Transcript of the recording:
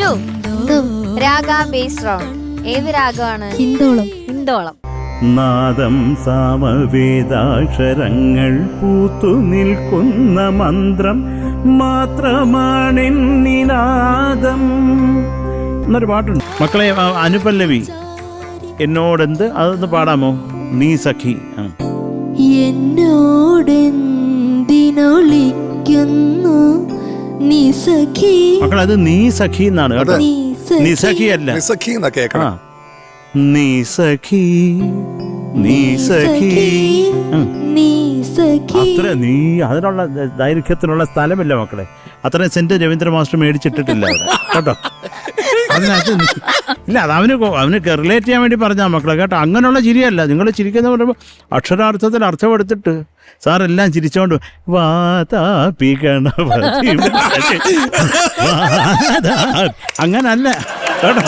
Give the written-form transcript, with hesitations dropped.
അഞ്ജു, രാഗ base round. ഏത് രാഗമാണ്? ഹിന്ദോളം. ഹിന്ദോളം. നാദം സാമവേദാക്ഷരങ്ങൾ പൂത്തു നിൽക്കുന്ന മന്ത്രം മാത്രമാണെന്നിനാദം എന്നൊരു പാട്ടുണ്ട് മക്കളെ. അനുപല്ലവി എന്നോടെന്ത്, അതൊന്ന് പാടാമോ? നീ സഖി. എന്നോടെന്തിനൊളിക്കുന്നു നീ സഖി. മക്കളെ, അത് നീ സഖി എന്നാണ് കേട്ടോ, നീ സഖി അല്ല. നീ സഖി, നീ സഖി. അത്ര നീ അതിനുള്ള ദൈർഘ്യത്തിനുള്ള സ്ഥലമില്ല മക്കളെ. അത്രയും സെന്റ് രവീന്ദ്ര മാസ്റ്റർ മേടിച്ചിട്ടിട്ടില്ല അവിടെ കേട്ടോ. അതിനകത്ത് ഇല്ല, അത് അവന് റിലേറ്റ് ചെയ്യാൻ വേണ്ടി പറഞ്ഞാൽ മക്കളെ കേട്ടോ. അങ്ങനെയുള്ള ചിരിയല്ല. നിങ്ങൾ ചിരിക്കുന്ന പറയുമ്പോൾ അക്ഷരാർത്ഥത്തിൽ അർത്ഥമെടുത്തിട്ട് സാറെല്ലാം ചിരിച്ചോണ്ട് അങ്ങനല്ല കേട്ടോ.